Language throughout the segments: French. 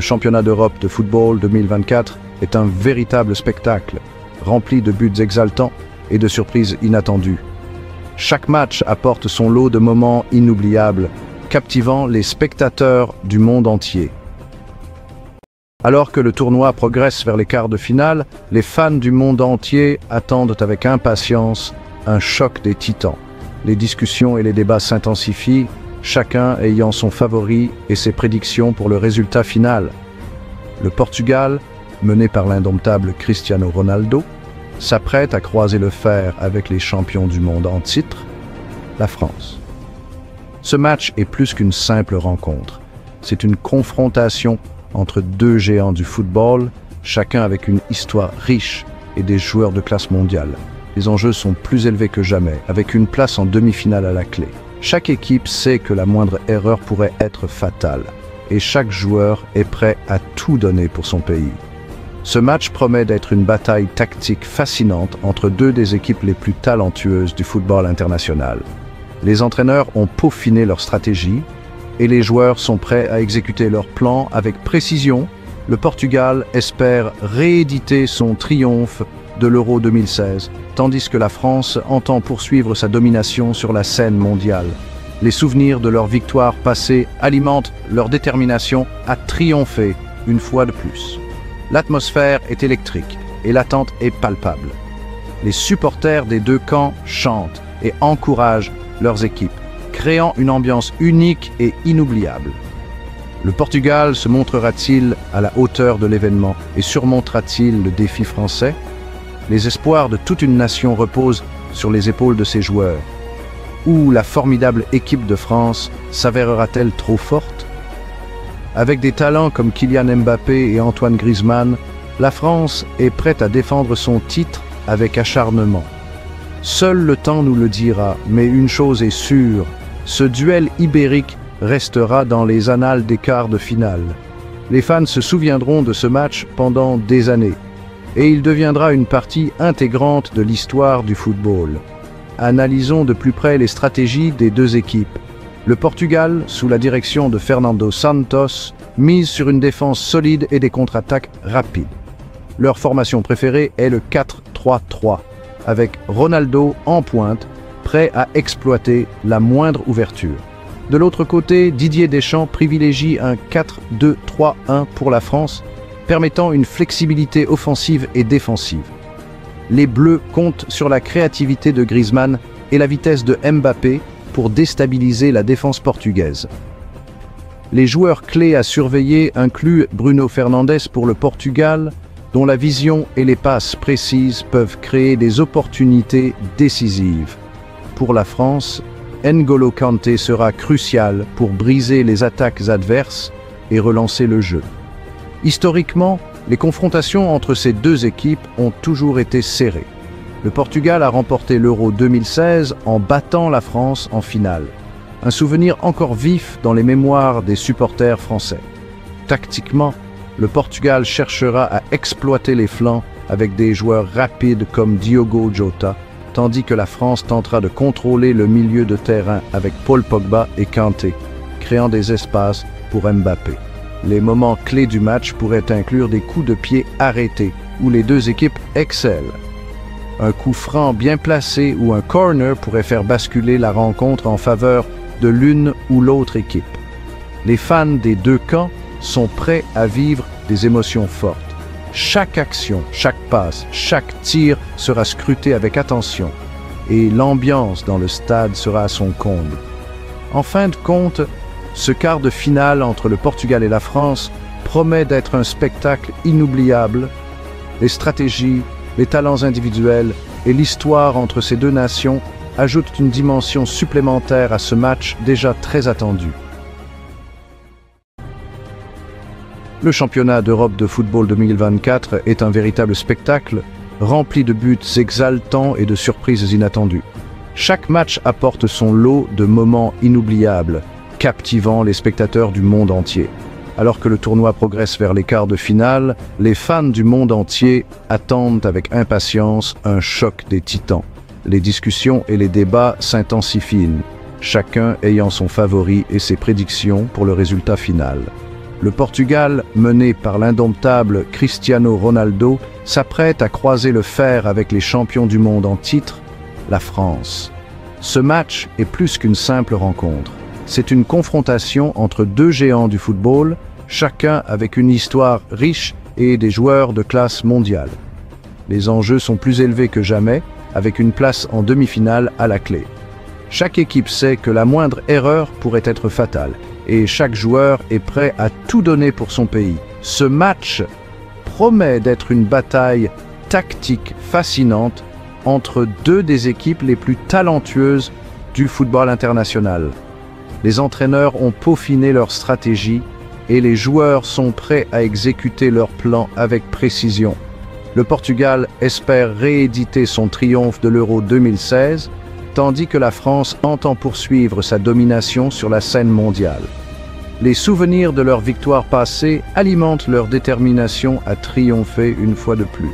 championnat d'Europe de football 2024 est un véritable spectacle, rempli de buts exaltants et de surprises inattendues. Chaque match apporte son lot de moments inoubliables, captivant les spectateurs du monde entier. Alors que le tournoi progresse vers les quarts de finale, les fans du monde entier attendent avec impatience un choc des titans. Les discussions et les débats s'intensifient, chacun ayant son favori et ses prédictions pour le résultat final. Le Portugal, mené par l'indomptable Cristiano Ronaldo, s'apprête à croiser le fer avec les champions du monde en titre, la France. Ce match est plus qu'une simple rencontre. C'est une confrontation entre deux géants du football, chacun avec une histoire riche et des joueurs de classe mondiale. Les enjeux sont plus élevés que jamais, avec une place en demi-finale à la clé. Chaque équipe sait que la moindre erreur pourrait être fatale, et chaque joueur est prêt à tout donner pour son pays. Ce match promet d'être une bataille tactique fascinante entre deux des équipes les plus talentueuses du football international. Les entraîneurs ont peaufiné leur stratégie, et les joueurs sont prêts à exécuter leur plan avec précision. Le Portugal espère rééditer son triomphe de l'Euro 2016, tandis que la France entend poursuivre sa domination sur la scène mondiale. Les souvenirs de leurs victoires passées alimentent leur détermination à triompher une fois de plus. L'atmosphère est électrique et l'attente est palpable. Les supporters des deux camps chantent et encouragent leurs équipes, créant une ambiance unique et inoubliable. Le Portugal se montrera-t-il à la hauteur de l'événement et surmontera-t-il le défi français? Les espoirs de toute une nation reposent sur les épaules de ses joueurs. Ou la formidable équipe de France s'avérera-t-elle trop forte? Avec des talents comme Kylian Mbappé et Antoine Griezmann, la France est prête à défendre son titre avec acharnement. Seul le temps nous le dira, mais une chose est sûre, ce duel ibérique restera dans les annales des quarts de finale. Les fans se souviendront de ce match pendant des années, et il deviendra une partie intégrante de l'histoire du football. Analysons de plus près les stratégies des deux équipes. Le Portugal, sous la direction de Fernando Santos, mise sur une défense solide et des contre-attaques rapides. Leur formation préférée est le 4-3-3, avec Ronaldo en pointe, prêt à exploiter la moindre ouverture. De l'autre côté, Didier Deschamps privilégie un 4-2-3-1 pour la France, permettant une flexibilité offensive et défensive. Les Bleus comptent sur la créativité de Griezmann et la vitesse de Mbappé pour déstabiliser la défense portugaise. Les joueurs clés à surveiller incluent Bruno Fernandes pour le Portugal, dont la vision et les passes précises peuvent créer des opportunités décisives. Pour la France, N'Golo Kanté sera crucial pour briser les attaques adverses et relancer le jeu. Historiquement, les confrontations entre ces deux équipes ont toujours été serrées. Le Portugal a remporté l'Euro 2016 en battant la France en finale. Un souvenir encore vif dans les mémoires des supporters français. Tactiquement, le Portugal cherchera à exploiter les flancs avec des joueurs rapides comme Diogo Jota, tandis que la France tentera de contrôler le milieu de terrain avec Paul Pogba et Kanté, créant des espaces pour Mbappé. Les moments clés du match pourraient inclure des coups de pied arrêtés, où les deux équipes excellent. Un coup franc bien placé ou un corner pourrait faire basculer la rencontre en faveur de l'une ou l'autre équipe. Les fans des deux camps sont prêts à vivre des émotions fortes. Chaque action, chaque passe, chaque tir sera scruté avec attention et l'ambiance dans le stade sera à son comble. En fin de compte, ce quart de finale entre le Portugal et la France promet d'être un spectacle inoubliable. Les stratégies, les talents individuels et l'histoire entre ces deux nations ajoutent une dimension supplémentaire à ce match déjà très attendu. Le championnat d'Europe de football 2024 est un véritable spectacle, rempli de buts exaltants et de surprises inattendues. Chaque match apporte son lot de moments inoubliables, captivant les spectateurs du monde entier. Alors que le tournoi progresse vers les quarts de finale, les fans du monde entier attendent avec impatience un choc des titans. Les discussions et les débats s'intensifient, chacun ayant son favori et ses prédictions pour le résultat final. Le Portugal, mené par l'indomptable Cristiano Ronaldo, s'apprête à croiser le fer avec les champions du monde en titre, la France. Ce match est plus qu'une simple rencontre. C'est une confrontation entre deux géants du football, chacun avec une histoire riche et des joueurs de classe mondiale. Les enjeux sont plus élevés que jamais, avec une place en demi-finale à la clé. Chaque équipe sait que la moindre erreur pourrait être fatale, et chaque joueur est prêt à tout donner pour son pays. Ce match promet d'être une bataille tactique fascinante entre deux des équipes les plus talentueuses du football international. Les entraîneurs ont peaufiné leur stratégie et les joueurs sont prêts à exécuter leur plan avec précision. Le Portugal espère rééditer son triomphe de l'Euro 2016, tandis que la France entend poursuivre sa domination sur la scène mondiale. Les souvenirs de leur victoire passée alimentent leur détermination à triompher une fois de plus.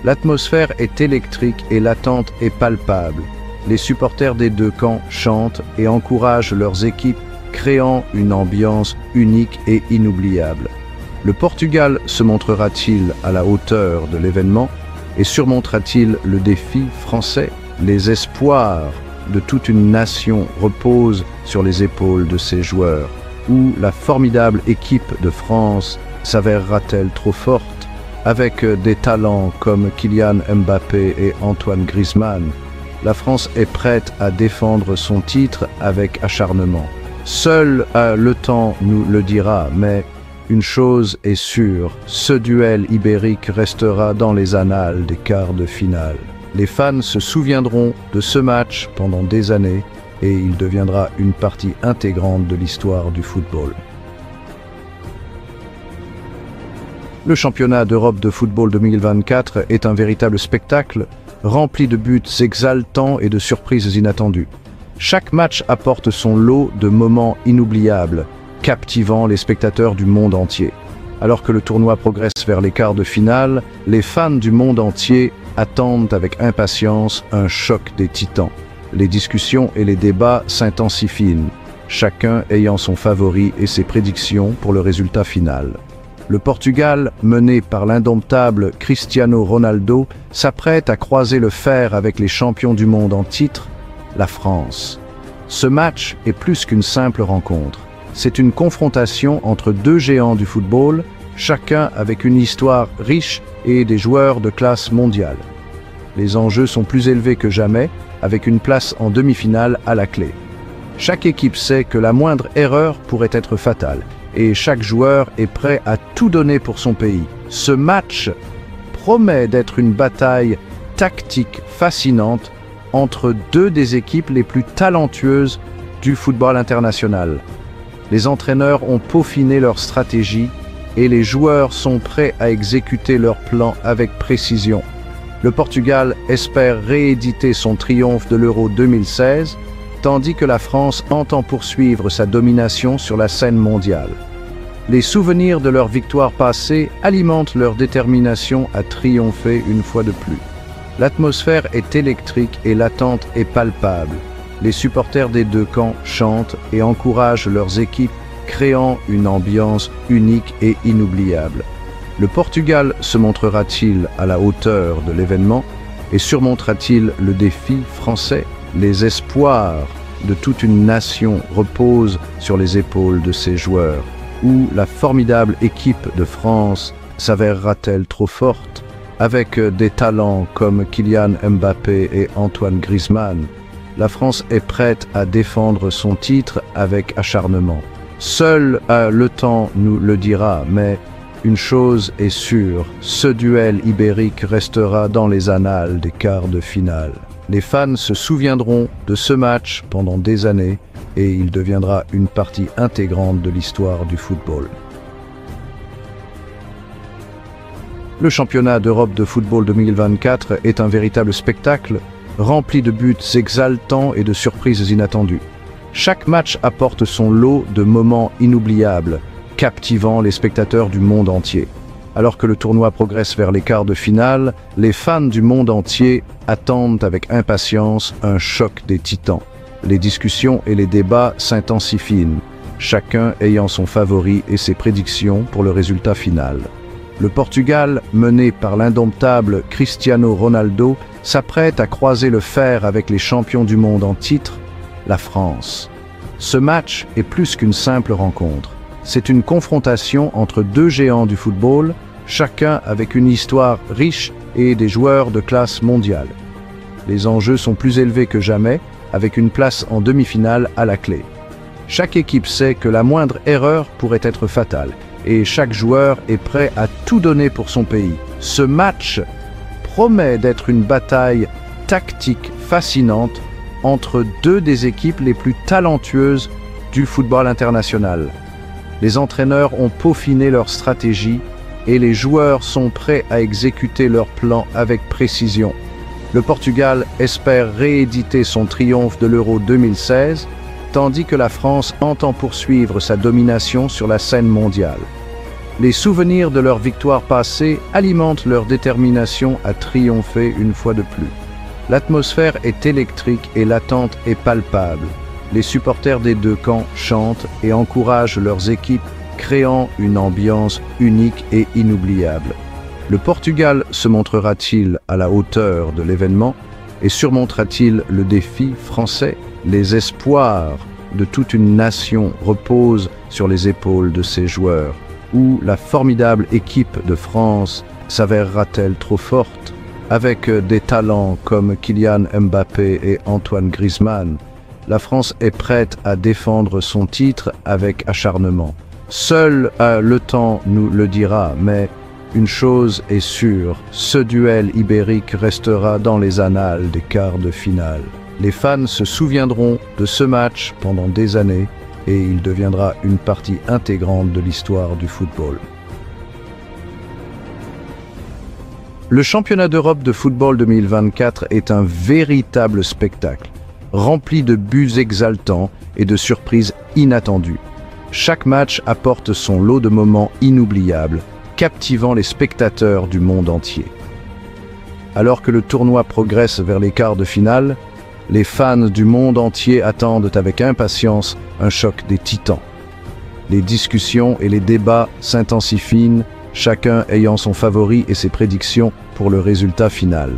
L'atmosphère est électrique et l'attente est palpable. Les supporters des deux camps chantent et encouragent leurs équipes, créant une ambiance unique et inoubliable. Le Portugal se montrera-t-il à la hauteur de l'événement et surmontera-t-il le défi français? Les espoirs de toute une nation reposent sur les épaules de ses joueurs. Ou la formidable équipe de France s'avérera-t-elle trop forte? Avec des talents comme Kylian Mbappé et Antoine Griezmann, la France est prête à défendre son titre avec acharnement. Seul le temps nous le dira, mais une chose est sûre, ce duel ibérique restera dans les annales des quarts de finale. Les fans se souviendront de ce match pendant des années et il deviendra une partie intégrante de l'histoire du football. Le championnat d'Europe de football 2024 est un véritable spectacle, rempli de buts exaltants et de surprises inattendues. Chaque match apporte son lot de moments inoubliables, captivant les spectateurs du monde entier. Alors que le tournoi progresse vers les quarts de finale, les fans du monde entier attendent avec impatience un choc des titans. Les discussions et les débats s'intensifient, chacun ayant son favori et ses prédictions pour le résultat final. Le Portugal, mené par l'indomptable Cristiano Ronaldo, s'apprête à croiser le fer avec les champions du monde en titre, la France. Ce match est plus qu'une simple rencontre. C'est une confrontation entre deux géants du football, chacun avec une histoire riche et des joueurs de classe mondiale. Les enjeux sont plus élevés que jamais, avec une place en demi-finale à la clé. Chaque équipe sait que la moindre erreur pourrait être fatale, et chaque joueur est prêt à tout donner pour son pays. Ce match promet d'être une bataille tactique fascinante entre deux des équipes les plus talentueuses du football international. Les entraîneurs ont peaufiné leur stratégie et les joueurs sont prêts à exécuter leur plan avec précision. Le Portugal espère rééditer son triomphe de l'Euro 2016, tandis que la France entend poursuivre sa domination sur la scène mondiale. Les souvenirs de leur victoire passée alimentent leur détermination à triompher une fois de plus. L'atmosphère est électrique et l'attente est palpable. Les supporters des deux camps chantent et encouragent leurs équipes, créant une ambiance unique et inoubliable. Le Portugal se montrera-t-il à la hauteur de l'événement et surmontera-t-il le défi français? Les espoirs de toute une nation reposent sur les épaules de ses joueurs. Ou la formidable équipe de France s'avérera-t-elle trop forte? Avec des talents comme Kylian Mbappé et Antoine Griezmann, la France est prête à défendre son titre avec acharnement. Seul le temps nous le dira, mais une chose est sûre, ce duel ibérique restera dans les annales des quarts de finale. Les fans se souviendront de ce match pendant des années et il deviendra une partie intégrante de l'histoire du football. Le championnat d'Europe de football 2024 est un véritable spectacle, rempli de buts exaltants et de surprises inattendues. Chaque match apporte son lot de moments inoubliables, captivant les spectateurs du monde entier. Alors que le tournoi progresse vers les quarts de finale, les fans du monde entier attendent avec impatience un choc des titans. Les discussions et les débats s'intensifient, chacun ayant son favori et ses prédictions pour le résultat final. Le Portugal, mené par l'indomptable Cristiano Ronaldo, s'apprête à croiser le fer avec les champions du monde en titre, la France. Ce match est plus qu'une simple rencontre. C'est une confrontation entre deux géants du football, chacun avec une histoire riche et des joueurs de classe mondiale. Les enjeux sont plus élevés que jamais, avec une place en demi-finale à la clé. Chaque équipe sait que la moindre erreur pourrait être fatale, et chaque joueur est prêt à tout donner pour son pays. Ce match promet d'être une bataille tactique fascinante entre deux des équipes les plus talentueuses du football international. Les entraîneurs ont peaufiné leur stratégie et les joueurs sont prêts à exécuter leur plan avec précision. Le Portugal espère rééditer son triomphe de l'Euro 2016, tandis que la France entend poursuivre sa domination sur la scène mondiale. Les souvenirs de leur victoire passée alimentent leur détermination à triompher une fois de plus. L'atmosphère est électrique et l'attente est palpable. Les supporters des deux camps chantent et encouragent leurs équipes, créant une ambiance unique et inoubliable. Le Portugal se montrera-t-il à la hauteur de l'événement et surmontera-t-il le défi français? Les espoirs de toute une nation reposent sur les épaules de ses joueurs. Ou la formidable équipe de France s'avérera-t-elle trop forte? Avec des talents comme Kylian Mbappé et Antoine Griezmann, la France est prête à défendre son titre avec acharnement. Seul le temps nous le dira, mais une chose est sûre, ce duel ibérique restera dans les annales des quarts de finale. Les fans se souviendront de ce match pendant des années et il deviendra une partie intégrante de l'histoire du football. Le championnat d'Europe de football 2024 est un véritable spectacle, rempli de buts exaltants et de surprises inattendues. Chaque match apporte son lot de moments inoubliables, captivant les spectateurs du monde entier. Alors que le tournoi progresse vers les quarts de finale, les fans du monde entier attendent avec impatience un choc des titans. Les discussions et les débats s'intensifient, chacun ayant son favori et ses prédictions pour le résultat final.